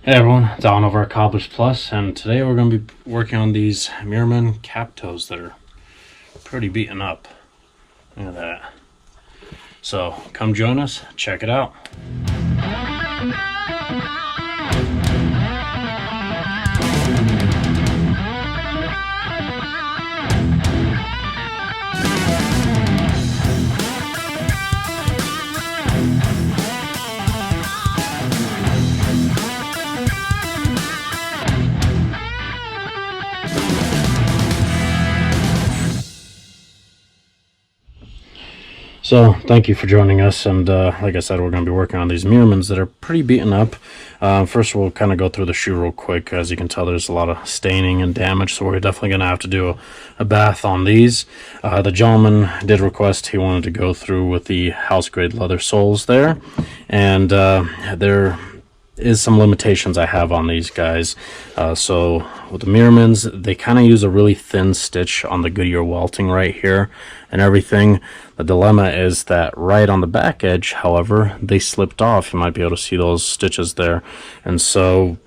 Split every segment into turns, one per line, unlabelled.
Hey everyone, it's Alan over at Cobblers Plus, and today we're going to be working on these Meermin cap toes that are pretty beaten up. Look at that. So come join us, check it out. So thank you for joining us, and like I said, we're going to be working on these Meermins that are pretty beaten up. First we'll kind of go through the shoe real quick. As you can tell, there's a lot of staining and damage, so we're definitely going to have to do a bath on these. The gentleman did request he wanted to go through with the house grade leather soles there, and there is some limitations I have on these guys. So with the Meermins, they kind of use a really thin stitch on the Goodyear welting right here and everything. The dilemma is that right on the back edge, however, they slipped off. You might be able to see those stitches there, and so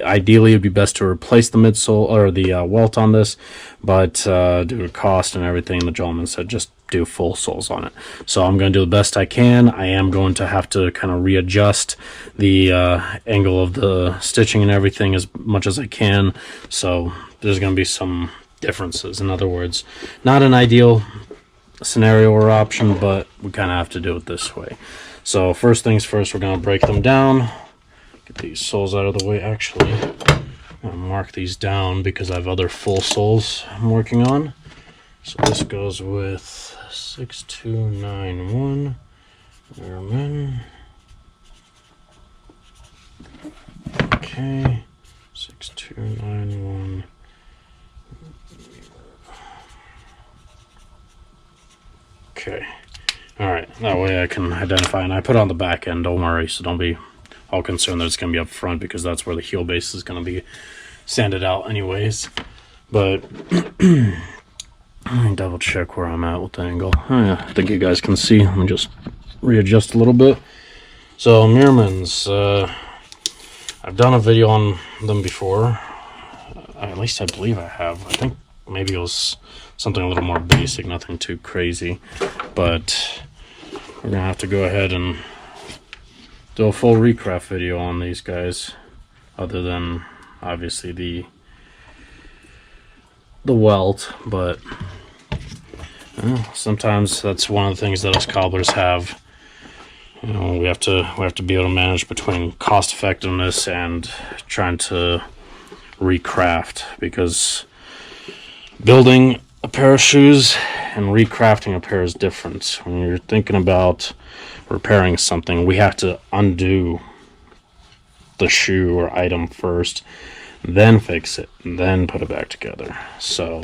ideally it'd be best to replace the midsole or the welt on this, but due to cost and everything, the gentleman said just do full soles on it. So I'm going to do the best I can. I am going to have to kind of readjust the angle of the stitching and everything as much as I can, so there's going to be some differences. In other words, not an ideal scenario or option, but we kind of have to do it this way. So first things first, we're going to break them down, get these soles out of the way. Actually, I'm going to mark these down because I have other full soles I'm working on. So this goes with 6291 Meermin. Okay, 6291. Okay, alright, that way I can identify, and I put it on the back end, don't worry, so don't be all concerned that it's going to be up front, because that's where the heel base is going to be sanded out anyways. But let me double check where I'm at with the angle. Oh yeah, I think you guys can see. Let me just readjust a little bit. So Meermins, I've done a video on them before, at least I believe I have. I think maybe it was something a little more basic, nothing too crazy, but we're gonna have to go ahead and do a full recraft video on these guys, other than obviously the welt. But sometimes that's one of the things that us cobblers have. You know, we have to be able to manage between cost effectiveness and trying to recraft, because building a pair of shoes and recrafting a pair is different. When you're thinking about repairing something, we have to undo the shoe or item first, then fix it, and then put it back together. So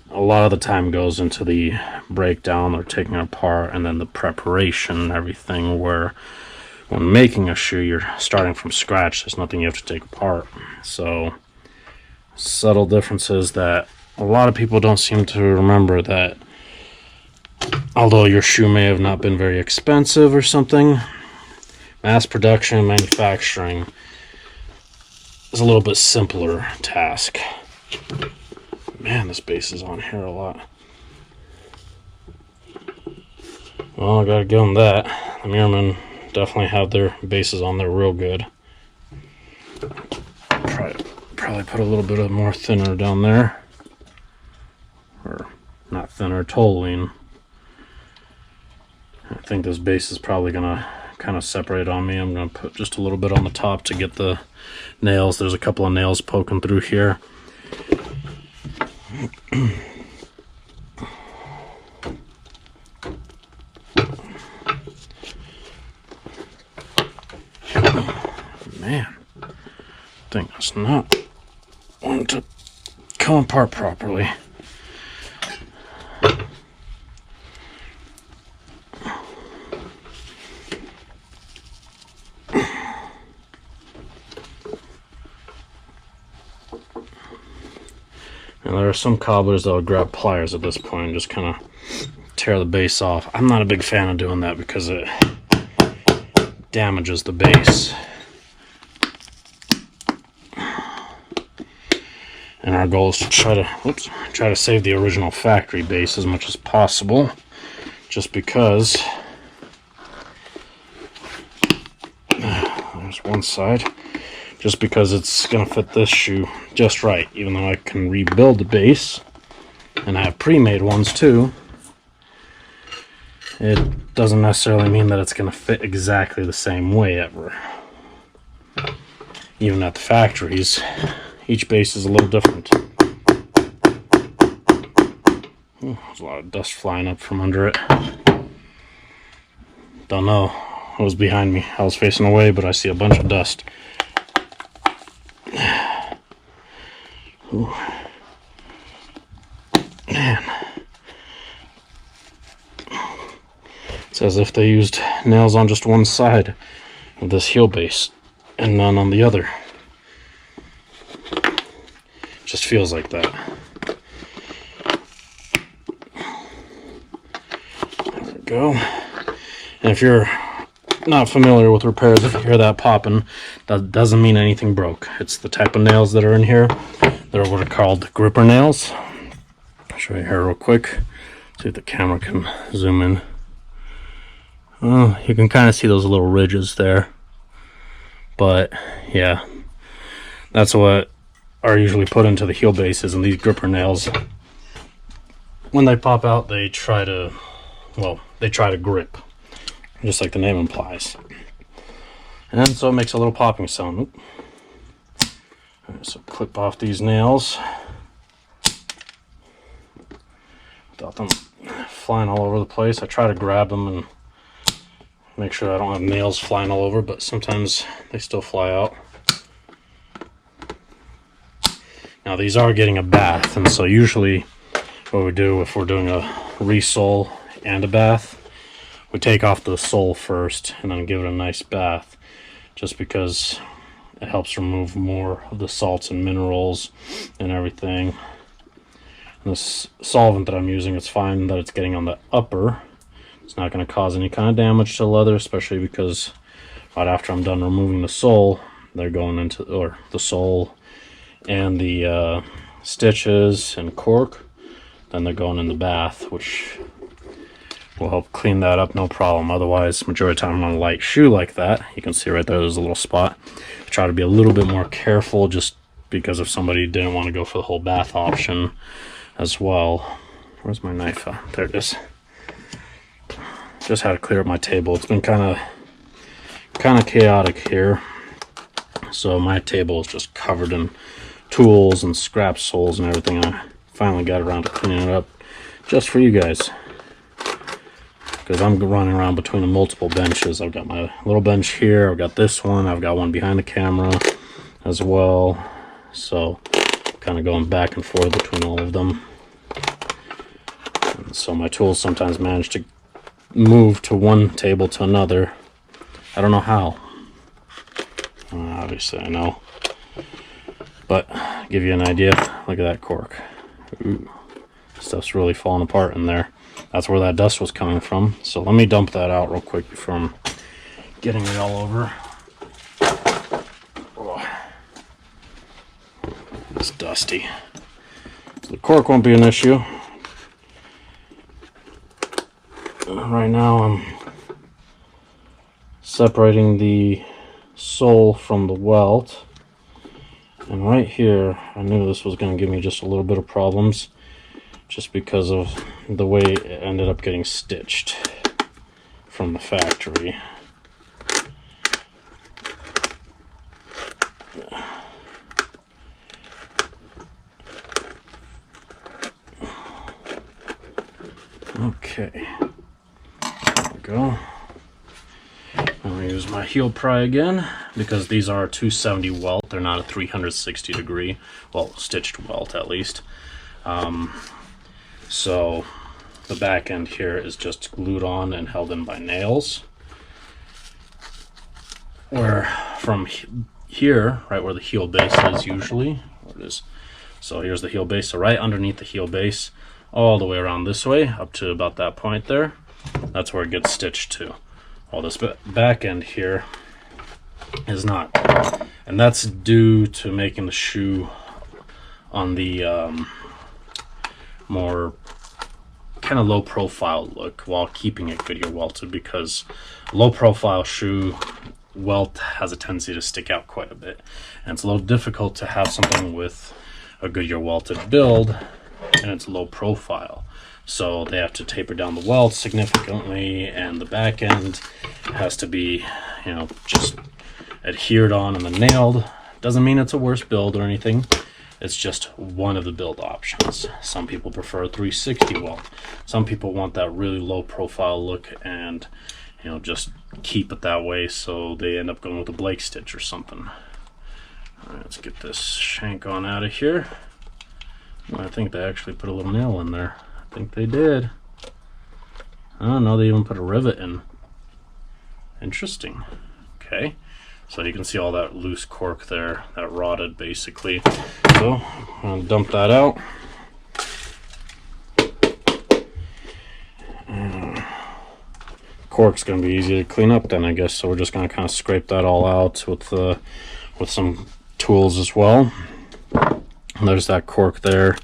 a lot of the time goes into the breakdown or taking it apart, and then the preparation and everything, where when making a shoe you're starting from scratch. There's nothing you have to take apart. So subtle differences that a lot of people don't seem to remember, that although your shoe may have not been very expensive or something, mass production, manufacturing is a little bit simpler task. Man, this base is on here a lot. Well, I gotta give them that. The Meermin definitely have their bases on there real good. Probably put a little bit of more thinner down there. Or not thinner, toluene. I think this base is probably gonna kind of separate on me. I'm gonna put just a little bit on the top to get the nails. There's a couple of nails poking through here. Man, I think that's not wanting to come apart properly. And there are some cobblers that will grab pliers at this point and just kind of tear the base off. I'm not a big fan of doing that because it damages the base. And our goal is to try to save the original factory base as much as possible, just because there's one side, just because it's gonna fit this shoe just right. Even though I can rebuild the base, and I have pre-made ones too, it doesn't necessarily mean that it's gonna fit exactly the same way ever. Even at the factories, each base is a little different. Ooh, there's a lot of dust flying up from under it. Don't know what was behind me. I was facing away, but I see a bunch of dust. Ooh. Man. It's as if they used nails on just one side of this heel base and none on the other. Just feels like that. There we go. And if you're not familiar with repairs, if you hear that popping, that doesn't mean anything broke. It's the type of nails that are in here. They're what are called gripper nails. I'll show you here real quick. See if the camera can zoom in. Oh, you can kind of see those little ridges there. But yeah, that's what are usually put into the heel bases, and these gripper nails, when they pop out, they try to grip, just like the name implies. And so it makes a little popping sound. Oop. All right, so clip off these nails without them flying all over the place. I try to grab them and make sure I don't have nails flying all over, but sometimes they still fly out. Now these are getting a bath, and so usually what we do if we're doing a resole and a bath, we take off the sole first and then give it a nice bath, just because it helps remove more of the salts and minerals and everything. And this solvent that I'm using, it's fine that it's getting on the upper. It's not going to cause any kind of damage to leather, especially because right after I'm done removing the sole, they're going into, or the sole and the stitches and cork, then they're going in the bath, which will help clean that up no problem. Otherwise, majority of the time on a light shoe like that, you can see right there's a little spot. I try to be a little bit more careful, just because if somebody didn't want to go for the whole bath option as well. Where's my knife? There it is. Just had to clear up my table. It's been kind of chaotic here, so my table is just covered in tools and scrap soles and everything. I finally got around to cleaning it up just for you guys, because I'm running around between the multiple benches. I've got my little bench here, I've got this one, I've got one behind the camera as well, so kind of going back and forth between all of them. And so my tools sometimes manage to move to one table to another. I don't know how. Obviously I know, but give you an idea. Look at that cork. Ooh, stuff's really falling apart in there. That's where that dust was coming from. So let me dump that out real quick before I'm getting it all over. Oh, it's dusty. So the cork won't be an issue. Right now I'm separating the sole from the welt, and right here I knew this was going to give me just a little bit of problems, just because of the way it ended up getting stitched from the factory. Okay, there we go. I'm going to use my heel pry again, because these are 270 welt. They're not a 360 degree, well, stitched welt at least. So the back end here is just glued on and held in by nails. Where from here, right where the heel base is usually, where it is. So here's the heel base. So right underneath the heel base, all the way around this way, up to about that point there, that's where it gets stitched to. All this back end here is not. And that's due to making the shoe on the more kind of low profile look while keeping it Goodyear welted, because low profile shoe welt has a tendency to stick out quite a bit, and it's a little difficult to have something with a Goodyear welted build and it's low profile. So they have to taper down the welt significantly, and the back end has to be, you know, just adhered on and then nailed. Doesn't mean it's a worse build or anything. It's just one of the build options. Some people prefer a 360 welt. Some people want that really low profile look and, you know, just keep it that way, so they end up going with a Blake stitch or something. All right, let's get this shank on out of here. I think they actually put a little nail in there. I think they did. I don't know, they even put a rivet in. Interesting. Okay. So you can see all that loose cork there, that rotted basically. So I'm gonna dump that out. Cork's gonna be easy to clean up then, I guess. So we're just gonna kind of scrape that all out with some tools as well. And there's that cork there,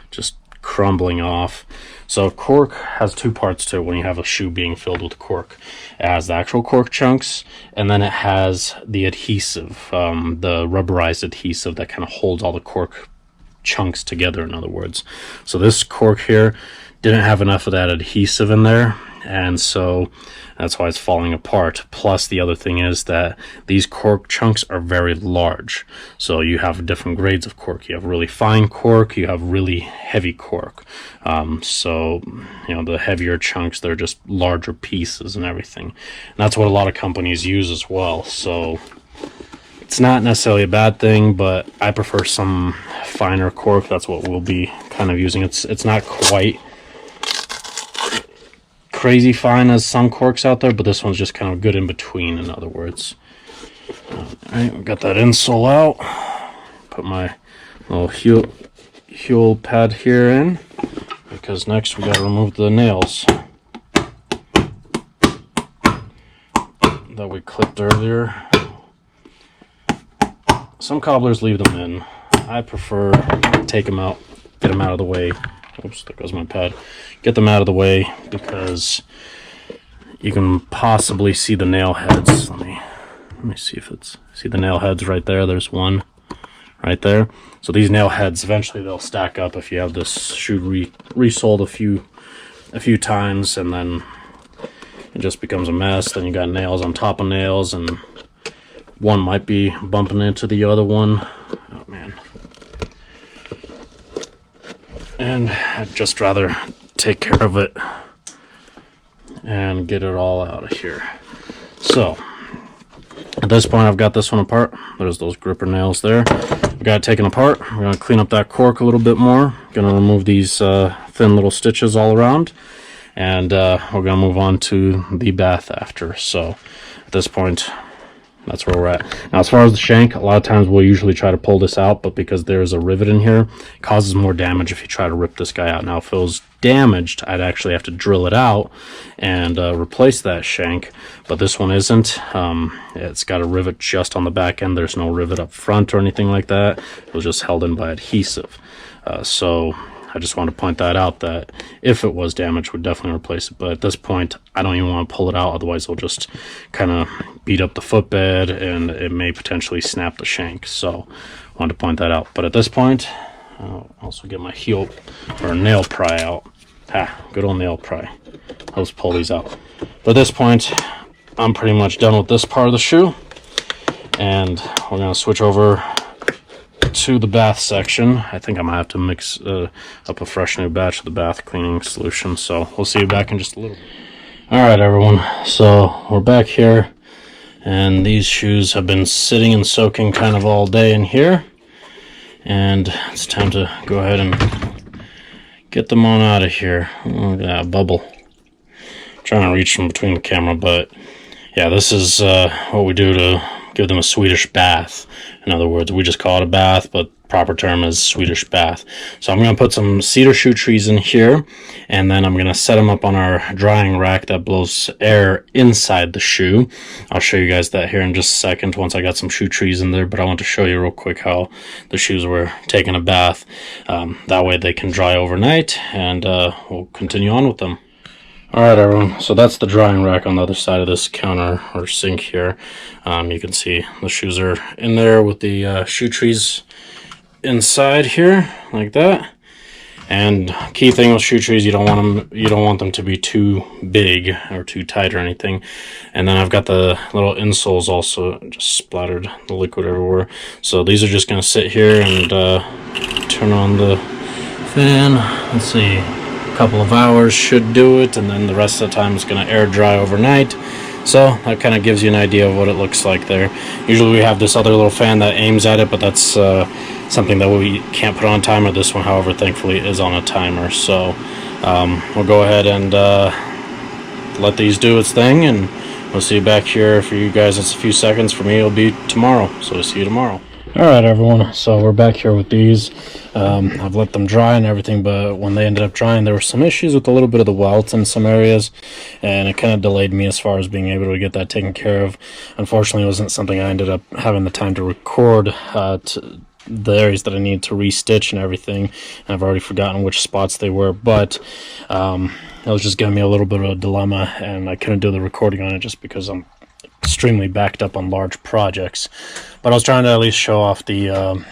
just crumbling off. So cork has two parts to it when you have a shoe being filled with cork. It has the actual cork chunks, and then it has the adhesive, the rubberized adhesive that kind of holds all the cork chunks together, in other words. So this cork here didn't have enough of that adhesive in there, and so that's why it's falling apart. Plus the other thing is that these cork chunks are very large. So you have different grades of cork. You have really fine cork, you have really heavy cork. So, you know, the heavier chunks, they're just larger pieces and everything. And that's what a lot of companies use as well. So it's not necessarily a bad thing, but I prefer some finer cork. That's what we'll be kind of using. It's not quite crazy fine as some corks out there, but this one's just kind of good in between, in other words. Alright, we got that insole out. Put my little heel pad here in, because next we got to remove the nails that we clipped earlier. Some cobblers leave them in. I prefer take them out, get them out of the way. Oops, there goes my pad. Get them out of the way, because you can possibly see the nail heads. Let me see if it's, see the nail heads right there. There's one right there. So these nail heads, eventually they'll stack up if you have this shoe resoled a few times, and then it just becomes a mess. Then you got nails on top of nails, and one might be bumping into the other one. Oh man. And I'd just rather take care of it and get it all out of here. So at this point, I've got this one apart. There's those gripper nails there. We got it taken apart. We're going to clean up that cork a little bit more. Going to remove these thin little stitches all around, and we're going to move on to the bath after. So at this point, that's where we're at. Now, as far as the shank, a lot of times we'll usually try to pull this out, but because there's a rivet in here, it causes more damage if you try to rip this guy out. Now, if it was damaged, I'd actually have to drill it out and replace that shank, but this one isn't. It's got a rivet just on the back end. There's no rivet up front or anything like that. It was just held in by adhesive. So I just want to point that out, that if it was damaged, we'd definitely replace it. But at this point, I don't even want to pull it out. Otherwise, it'll just kind of beat up the footbed, and it may potentially snap the shank. So I wanted to point that out. But at this point, I'll also get my heel or nail pry out. Good old nail pry. Let's pull these out. But at this point, I'm pretty much done with this part of the shoe. And we're going to switch over to the bath section. I think I might have to mix up a fresh new batch of the bath cleaning solution, so we'll see you back in just a little bit. Alright everyone, so we're back here, and these shoes have been sitting and soaking kind of all day in here, and it's time to go ahead and get them on out of here. Look at that bubble. I'm trying to reach from between the camera, but yeah, this is what we do to give them a Swedish bath. In other words, we just call it a bath, but proper term is Swedish bath. So I'm going to put some cedar shoe trees in here, and then I'm going to set them up on our drying rack that blows air inside the shoe. I'll show you guys that here in just a second once I got some shoe trees in there, but I want to show you real quick how the shoes were taking a bath. That way they can dry overnight, and we'll continue on with them. Alright everyone, so that's the drying rack on the other side of this counter or sink here. You can see the shoes are in there with the shoe trees inside here like that. And key thing with shoe trees, you don't want them to be too big or too tight or anything. And then I've got the little insoles also just splattered the liquid everywhere. So these are just going to sit here and turn on the fan. Let's see, a couple of hours should do it, and then the rest of the time it's going to air dry overnight. So that kind of gives you an idea of what it looks like there. Usually we have this other little fan that aims at it, but that's something that we can't put on timer. This one, however, thankfully is on a timer. So we'll go ahead and let these do its thing, and we'll see you back here. For you guys, it's a few seconds. For me, it'll be tomorrow. So we'll see you tomorrow. Alright everyone, so we're back here with these. I've let them dry and everything, but when they ended up drying, there were some issues with a little bit of the welt in some areas, and it kind of delayed me as far as being able to get that taken care of. Unfortunately, it wasn't something I ended up having the time to record the areas that I need to restitch and everything, and I've already forgotten which spots they were, but it was just giving me a little bit of a dilemma, and I couldn't do the recording on it just because I'm extremely backed up on large projects. But I was trying to at least show off the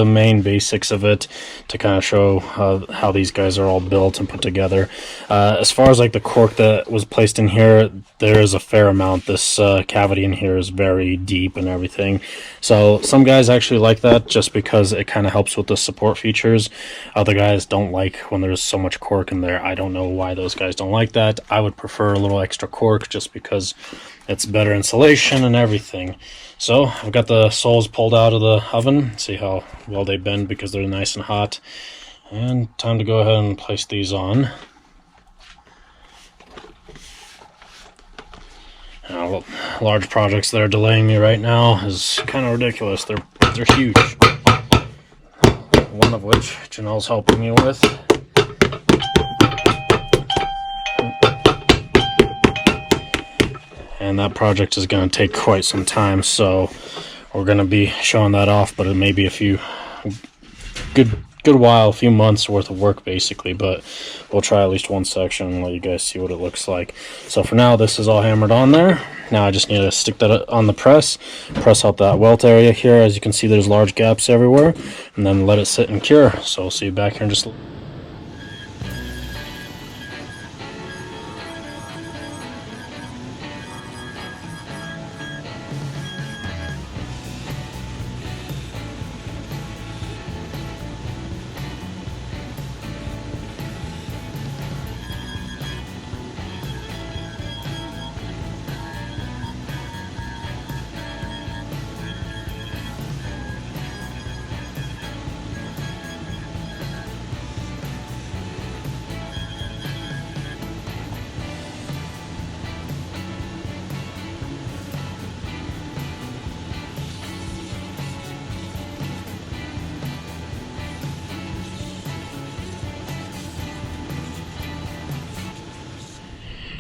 main basics of it, to kind of show how these guys are all built and put together. As far as like the cork that was placed in here, there is a fair amount. This cavity in here is very deep and everything, so some guys actually like that just because it kind of helps with the support features. Other guys don't like when there's so much cork in there. I don't know why those guys don't like that. I would prefer a little extra cork just because it's better insulation and everything. So I've got the soles pulled out of the oven. See how well they bend because they're nice and hot. And time to go ahead and place these on. Now, large projects that are delaying me right now is kind of ridiculous. They're huge. One of which Janelle's helping me with. And that project is going to take quite some time, so we're going to be showing that off, but it may be a few a few months worth of work basically, but we'll try at least one section and let you guys see what it looks like. So for now, this is all hammered on there. Now I just need to stick that on the press out that welt area here. As you can see, there's large gaps everywhere, and then let it sit and cure. So we'll see you back here in just a little.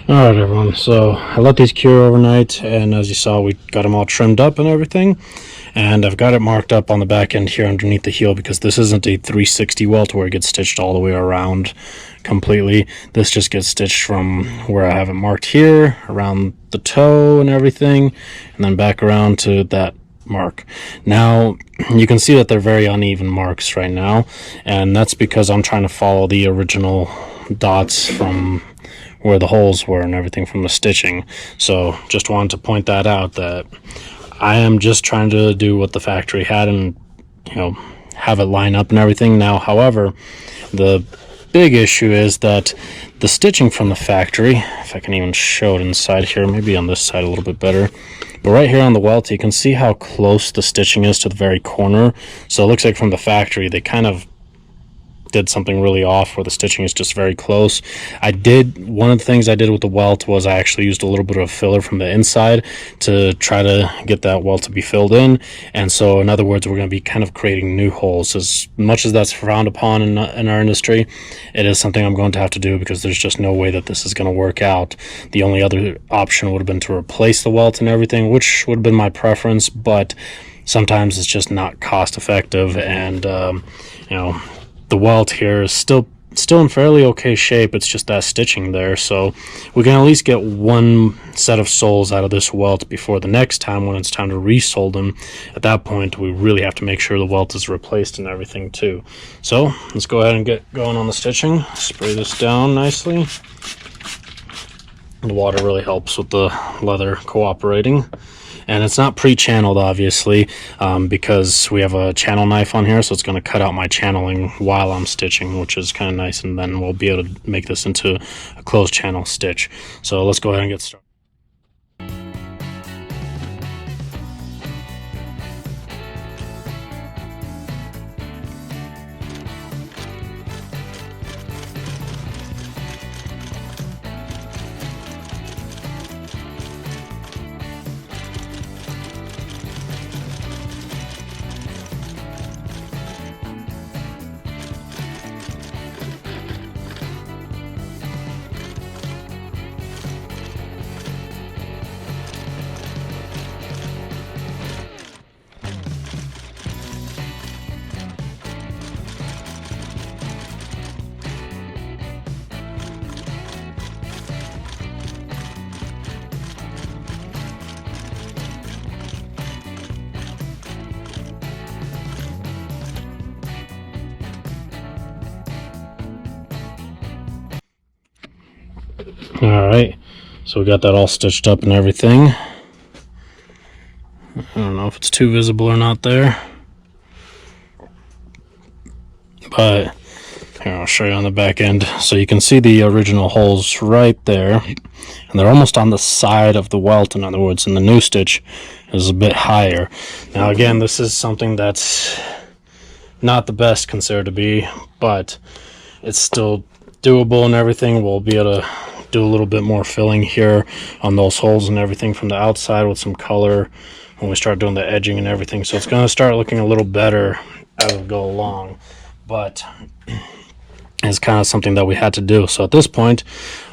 Alright everyone, so I let these cure overnight, and as you saw, we got them all trimmed up and everything, and I've got it marked up on the back end here underneath the heel because this isn't a 360 welt where it gets stitched all the way around completely. This just gets stitched from where I have it marked here, around the toe and everything, and then back around to that mark. Now you can see that they're very uneven marks right now, and that's because I'm trying to follow the original dots from where the holes were and everything from the stitching. So just wanted to point that out, that I am just trying to do what the factory had and, you know, have it line up and everything. Now, however, the big issue is that the stitching from the factory, if I can even show it inside here, maybe on this side a little bit better, but right here on the welt, you can see how close the stitching is to the very corner. So it looks like from the factory, they kind of did something really off where the stitching is just very close. One of the things I did with the welt was I actually used a little bit of filler from the inside to try to get that welt to be filled in. And so in other words, we're going to be kind of creating new holes. As much as that's frowned upon in our industry, it is something I'm going to have to do because there's just no way that this is going to work out. The only other option would have been to replace the welt and everything, which would have been my preference, but sometimes it's just not cost effective. And you know, the welt here is still in fairly okay shape. It's just that stitching there, so we can at least get one set of soles out of this welt before the next time when it's time to resole them. At that point, we really have to make sure the welt is replaced and everything too. So let's go ahead and get going on the stitching. Spray this down nicely. The water really helps with the leather cooperating. And it's not pre-channeled, obviously, because we have a channel knife on here, so it's going to cut out my channeling while I'm stitching, which is kind of nice, and then we'll be able to make this into a closed channel stitch. So let's go ahead and get started. Alright, so we got that all stitched up and everything. I don't know if it's too visible or not there, but here, I'll show you on the back end. So you can see the original holes right there, and they're almost on the side of the welt. In other words, and the new stitch is a bit higher. Now again, this is something that's not the best considered to be, but it's still doable and everything. We'll be able to do a little bit more filling here on those holes and everything from the outside with some color when we start doing the edging and everything. So it's going to start looking a little better as we go along, but it's kind of something that we had to do. So at this point,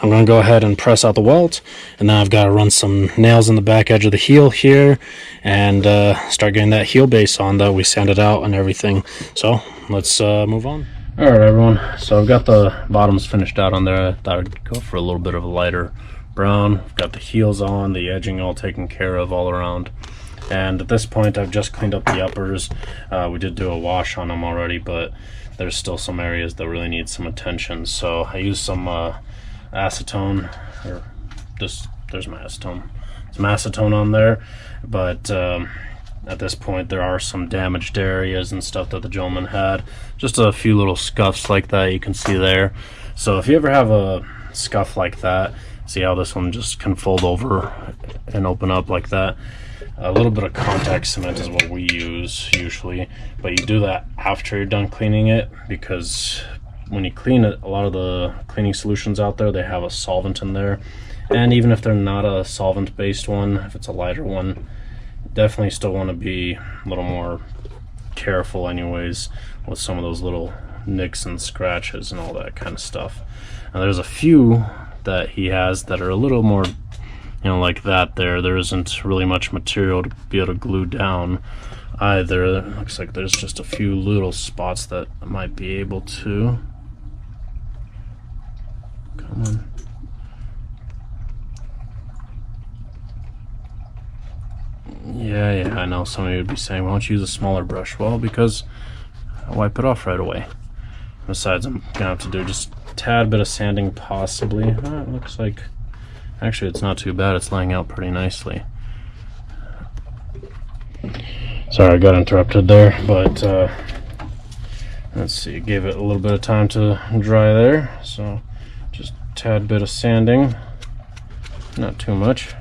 I'm going to go ahead and press out the welt, and then I've got to run some nails in the back edge of the heel here and start getting that heel base on that we sanded out and everything. So let's move on. Alright everyone, so I've got the bottoms finished out on there. I thought I'd go for a little bit of a lighter brown. I've got the heels on, the edging all taken care of all around. And at this point I've just cleaned up the uppers. We did do a wash on them already, but there's still some areas that really need some attention. So I used some acetone, or just, there's my acetone. Some acetone on there, but at this point there are some damaged areas and stuff that the gentleman had. Just a few little scuffs like that you can see there. So if you ever have a scuff like that, see how this one just can fold over and open up like that. A little bit of contact cement is what we use usually, but you do that after you're done cleaning it, because when you clean it, a lot of the cleaning solutions out there, they have a solvent in there. And even if they're not a solvent based one, if it's a lighter one, definitely still want to be a little more careful anyways with some of those little nicks and scratches and all that kind of stuff. And there's a few that he has that are a little more, you know, like that there isn't really much material to be able to glue down either. It looks like there's just a few little spots that I might be able to, come on. Yeah, I know some of you would be saying, why don't you use a smaller brush? Well, because I wipe it off right away. Besides, I'm gonna have to do just a tad bit of sanding possibly. It looks like, actually it's not too bad, it's laying out pretty nicely. Sorry I got interrupted there, but let's see, gave it a little bit of time to dry there, so just a tad bit of sanding, not too much.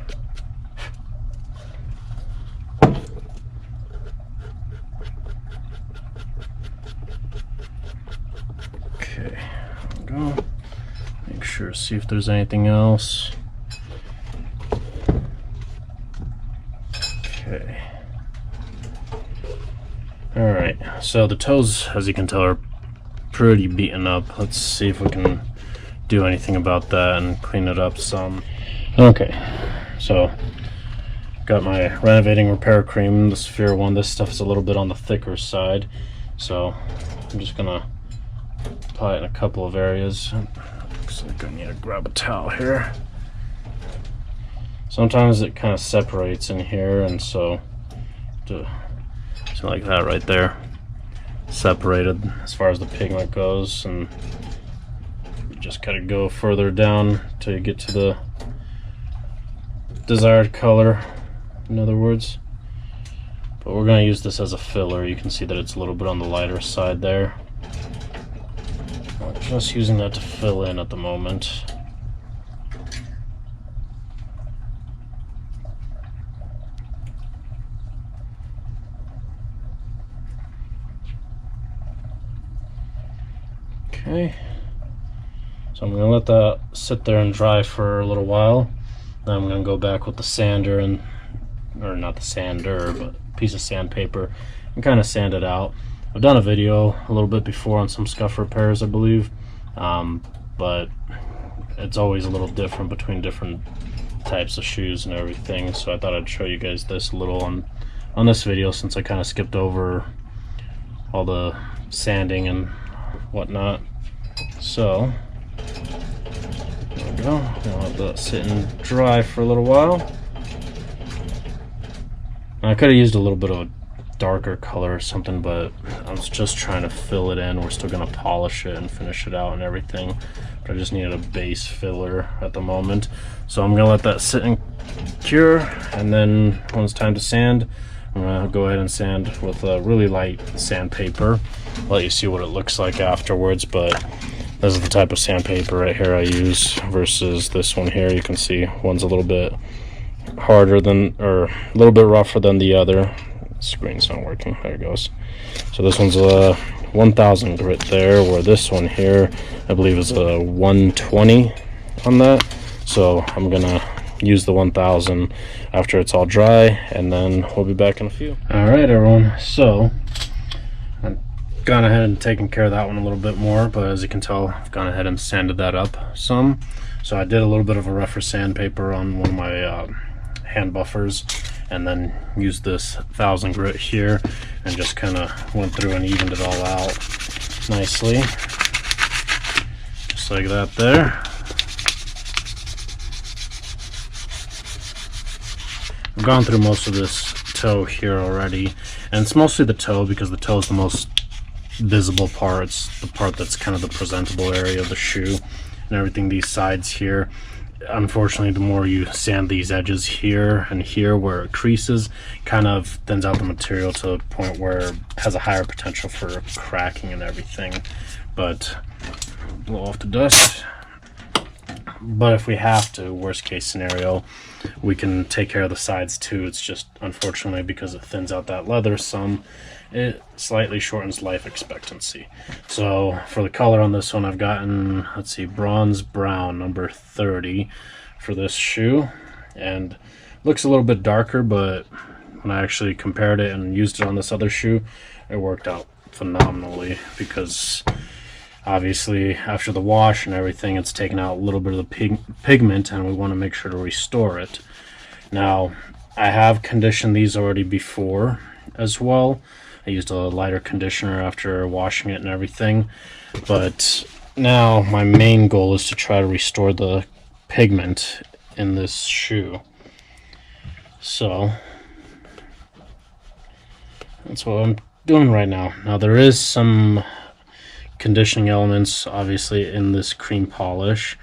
Okay, there we go. Make sure, see if there's anything else. Okay. Alright, so the toes, as you can tell, are pretty beaten up. Let's see if we can do anything about that and clean it up some. Okay, so got my renovating repair cream, the Sphere one. This stuff is a little bit on the thicker side, so I'm just gonna apply it in a couple of areas. Looks like I need to grab a towel here. Sometimes it kind of separates in here, and so like that right there, separated as far as the pigment goes, and you just gotta go further down till you get to the desired color, in other words. But we're going to use this as a filler. You can see that it's a little bit on the lighter side there. I'm just using that to fill in at the moment. Okay, so I'm going to let that sit there and dry for a little while. Then I'm going to go back with the sander, or not the sander, but a piece of sandpaper, and kind of sand it out. I've done a video a little bit before on some scuff repairs, I believe, but it's always a little different between different types of shoes and everything, so I thought I'd show you guys this a little on this video, since I kind of skipped over all the sanding and whatnot. So there we go. I'll let that sit and dry for a little while. I could have used a little bit of a darker color or something, but I was just trying to fill it in. We're still going to polish it and finish it out and everything, but I just needed a base filler at the moment. So I'm going to let that sit and cure, and then when it's time to sand, I'm going to go ahead and sand with a really light sandpaper. I'll let you see what it looks like afterwards, but this is the type of sandpaper right here I use versus this one here. You can see one's a little bit harder than, or a little bit rougher than the other. Screen's not working. There it goes. So this one's a 1000 grit there, where this one here I believe is a 120 on that. So I'm gonna use the 1000 after it's all dry, and then we'll be back in a few. All right, everyone, so I've gone ahead and taken care of that one a little bit more, but as you can tell, I've gone ahead and sanded that up some. So I did a little bit of a rougher sandpaper on one of my hand buffers, and then used this 1000 grit here and just kind of went through and evened it all out nicely, just like that there. I've gone through most of this toe here already, and it's mostly the toe because the toe is the most visible part. It's the part that's kind of the presentable area of the shoe and everything. These sides here, unfortunately, the more you sand these edges here and here where it creases, kind of thins out the material to the point where it has a higher potential for cracking and everything. But blow off the dust. But if we have to, worst case scenario, we can take care of the sides too. It's just, unfortunately, because it thins out that leather some, it slightly shortens life expectancy. So for the color on this one, I've gotten, let's see, bronze brown, number 30 for this shoe, and looks a little bit darker, but when I actually compared it and used it on this other shoe, it worked out phenomenally, because obviously after the wash and everything, it's taken out a little bit of the pigment, and we want to make sure to restore it. Now, I have conditioned these already before as well. I used a lighter conditioner after washing it and everything, but now my main goal is to try to restore the pigment in this shoe. So that's what I'm doing right now. Now, there is some conditioning elements obviously in this cream polish.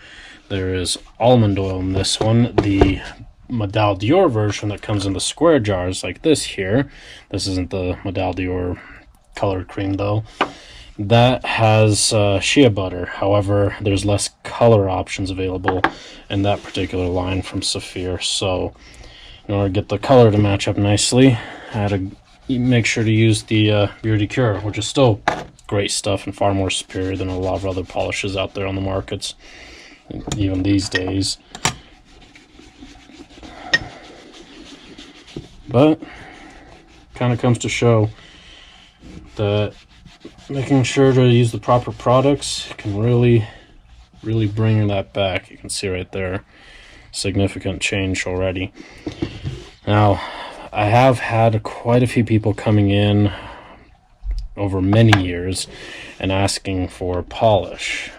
There is almond oil in this one. The Medal Dior version that comes in the square jars like this here, this isn't the Medal Dior colored cream though, that has shea butter. However, there's less color options available in that particular line from Saphir, so in order to get the color to match up nicely, I had to make sure to use the Beauty Cure, which is still great stuff and far more superior than a lot of other polishes out there on the markets, even these days. But kind of comes to show that making sure to use the proper products can really bring that back. You can see right there, significant change already. Now, I have had quite a few people coming in over many years and asking for polish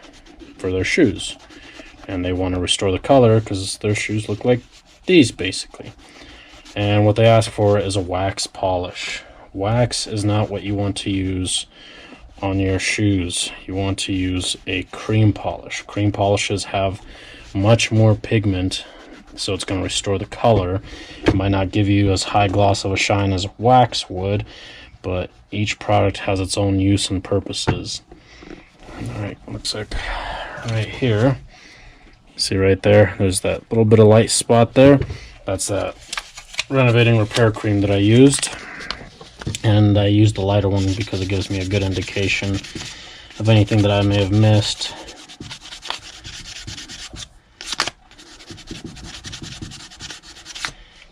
for their shoes, and they want to restore the color because their shoes look like these basically. And what they ask for is a wax polish. Wax is not what you want to use on your shoes. You want to use a cream polish. Cream polishes have much more pigment, so it's going to restore the color. It might not give you as high gloss of a shine as wax would, but each product has its own use and purposes. Alright, looks like right here, see right there, there's that little bit of light spot there. That's that renovating repair cream that I used, and I used the lighter one because it gives me a good indication of anything that I may have missed.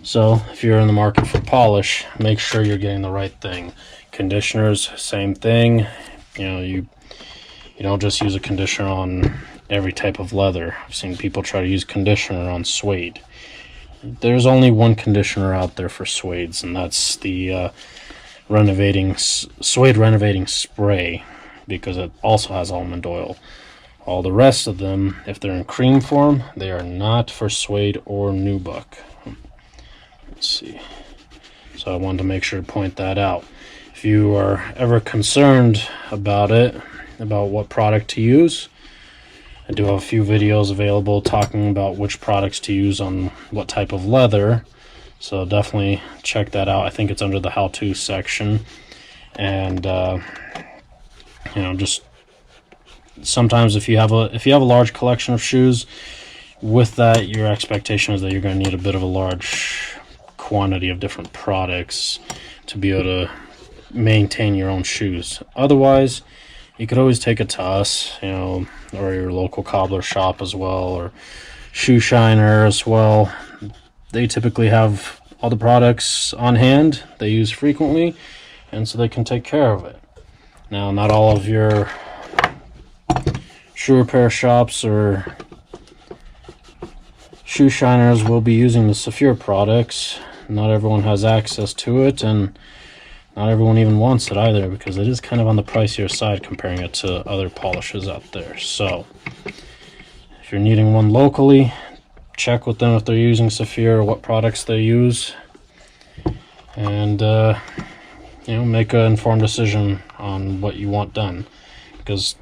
So if you're in the market for polish, make sure you're getting the right thing. Conditioners, same thing. You know, you don't just use a conditioner on every type of leather. I've seen people try to use conditioner on suede. There's only one conditioner out there for suedes, and that's the suede renovating spray, because it also has almond oil. All the rest of them, if they're in cream form, they are not for suede or nubuck. Let's see. So I wanted to make sure to point that out. If you are ever concerned about it, about what product to use, I do have a few videos available talking about which products to use on what type of leather, so definitely check that out. I think it's under the how-to section. And you know, just sometimes if you have a large collection of shoes, with that your expectation is that you're going to need a bit of a large quantity of different products to be able to maintain your own shoes. Otherwise, you could always take it to us, you know, or your local cobbler shop as well, or shoe shiner as well. They typically have all the products on hand they use frequently, and so they can take care of it. Now, not all of your shoe repair shops or shoe shiners will be using the Saphir products. Not everyone has access to it, and not everyone even wants it either, because it is kind of on the pricier side comparing it to other polishes out there. So if you're needing one locally, check with them if they're using Saphir or what products they use, and you know, make an informed decision on what you want done, because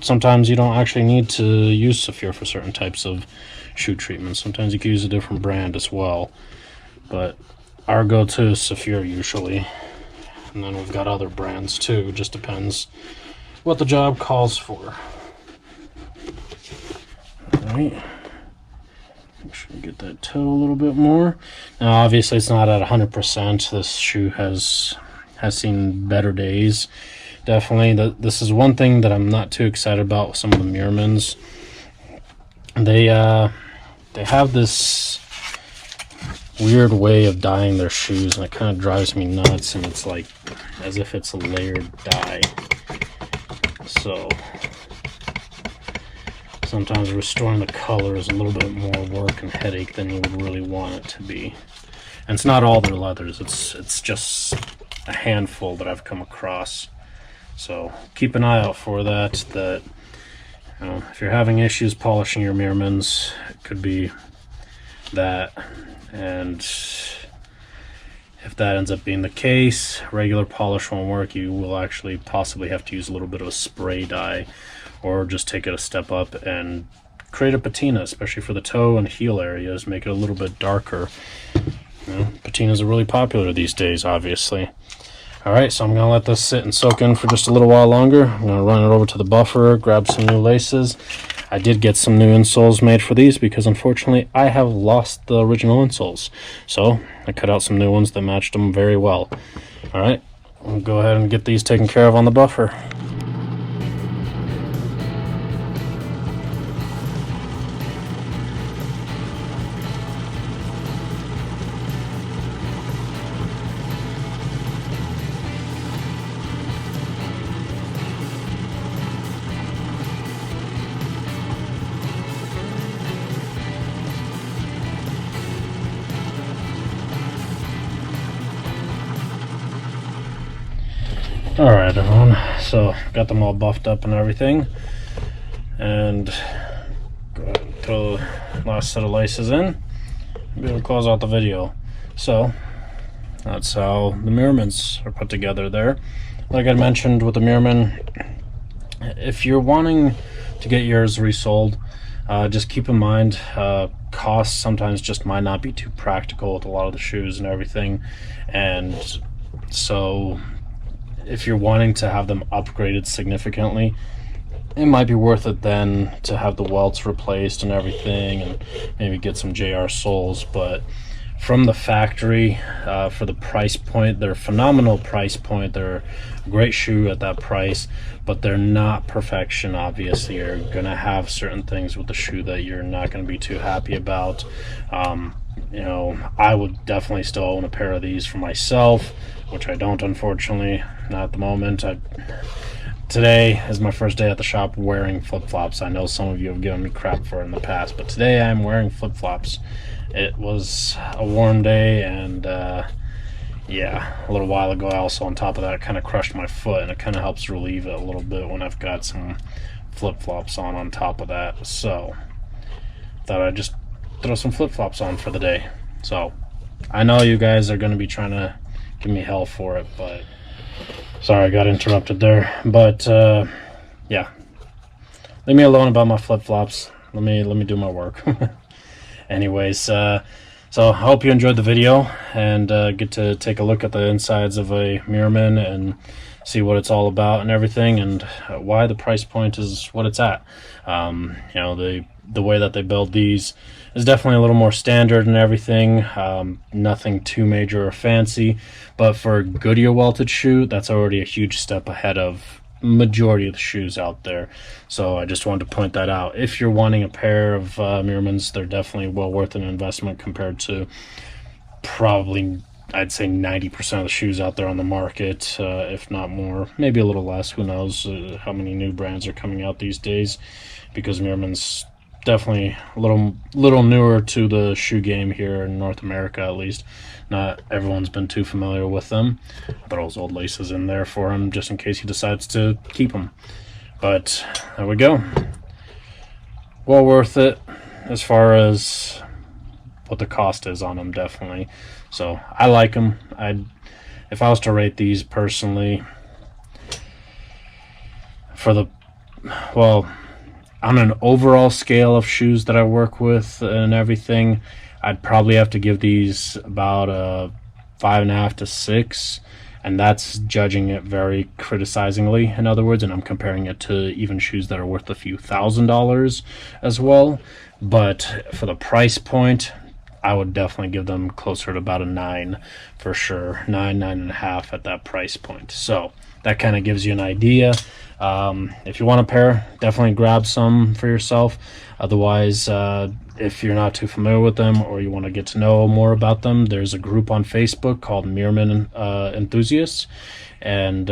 sometimes you don't actually need to use Saphir for certain types of shoe treatments. Sometimes you can use a different brand as well, but our go-to is Saphir usually, and then we've got other brands too. It just depends what the job calls for. Alright, make sure you get that toe a little bit more. Now obviously it's not at 100%. This shoe has seen better days. Definitely, this is one thing that I'm not too excited about with some of the Meermins. They have this weird way of dyeing their shoes, and it kind of drives me nuts, and it's like as if it's a layered dye. So sometimes restoring the color is a little bit more work and headache than you would really want it to be. And it's not all their leathers, it's just a handful that I've come across. So keep an eye out for that. You know, if you're having issues polishing your Meermins, it could be that. And if that ends up being the case, regular polish won't work. You will actually possibly have to use a little bit of a spray dye, or just take it a step up and create a patina, especially for the toe and heel areas. Make it a little bit darker. You know, patinas are really popular these days, obviously. Alright, so I'm going to let this sit and soak in for just a little while longer. I'm going to run it over to the buffer, grab some new laces. I did get some new insoles made for these because unfortunately I have lost the original insoles. So I cut out some new ones that matched them very well. Alright, We'll go ahead and get these taken care of on the buffer. Alright everyone, so got them all buffed up and everything, and go ahead and throw the last set of laces in and be able to close out the video. So that's how the Meermins are put together there. Like I mentioned with the Meermin, if you're wanting to get yours resold, just keep in mind costs sometimes just might not be too practical with a lot of the shoes and everything, and so if you're wanting to have them upgraded significantly, it might be worth it then to have the welts replaced and everything, and maybe get some JR soles. But from the factory, for the price point, they're a phenomenal price point. They're a great shoe at that price, but they're not perfection. Obviously, you're gonna have certain things with the shoe that you're not gonna be too happy about. You know, I would definitely still own a pair of these for myself, which I don't, unfortunately, not at the moment. Today is my first day at the shop wearing flip-flops. I know some of you have given me crap for it in the past, but today I'm wearing flip-flops. It was a warm day, and yeah, a little while ago I also, on top of that, kind of crushed my foot, and it kind of helps relieve it a little bit when I've got some flip-flops on top of that. So thought I'd just throw some flip-flops on for the day. So I know you guys are going to be trying to give me hell for it, but sorry I got interrupted there. But yeah, leave me alone about my flip-flops. Let me do my work. Anyways, so I hope you enjoyed the video and get to take a look at the insides of a Meermin and see what it's all about and everything, and why the price point is what it's at. You know, the way that they build these is definitely a little more standard and everything, nothing too major or fancy, but for a Goodyear welted shoe, that's already a huge step ahead of majority of the shoes out there. So I just wanted to point that out. If you're wanting a pair of Meermins, they're definitely well worth an investment compared to probably, I'd say, 90% of the shoes out there on the market, if not more, maybe a little less. Who knows how many new brands are coming out these days, because Meermin's definitely a little newer to the shoe game here in North America, at least. Not everyone's been too familiar with them. I throw those old laces in there for him just in case he decides to keep them. But there we go. Well worth it as far as what the cost is on them, definitely. So I like them. If I was to rate these personally, for the, well, on an overall scale of shoes that I work with and everything, I'd probably have to give these about a 5.5 to 6, and that's judging it very criticizingly, in other words, and I'm comparing it to even shoes that are worth a few $1,000s as well. But for the price point, I would definitely give them closer to about a 9 for sure, 9.5 at that price point. So that kind of gives you an idea. If you want a pair, definitely grab some for yourself. Otherwise, if you're not too familiar with them or you want to get to know more about them, there's a group on Facebook called Meermin Enthusiasts, and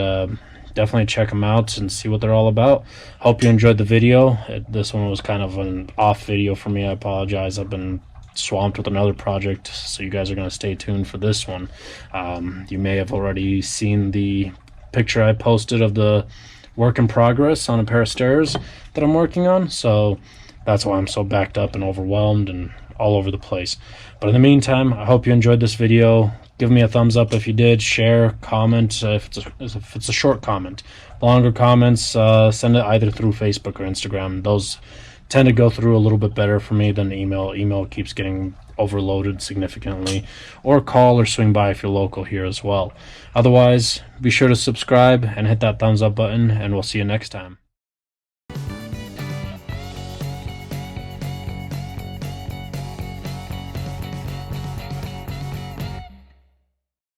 definitely check them out and see what they're all about. Hope you enjoyed the video. This one was kind of an off video for me. I apologize. I've been swamped with another project, so you guys are going to stay tuned for this one. You may have already seen the picture I posted of the work in progress on a pair of stairs that I'm working on, so that's why I'm so backed up and overwhelmed and all over the place. But in the meantime, I hope you enjoyed this video. Give me a thumbs up if you did, share, comment if it's a short comment. Longer comments, send it either through Facebook or Instagram. Those tend to go through a little bit better for me than email. Email keeps getting overloaded significantly. Or call or swing by if you're local here as well. Otherwise, be sure to subscribe and hit that thumbs up button, and we'll see you next time.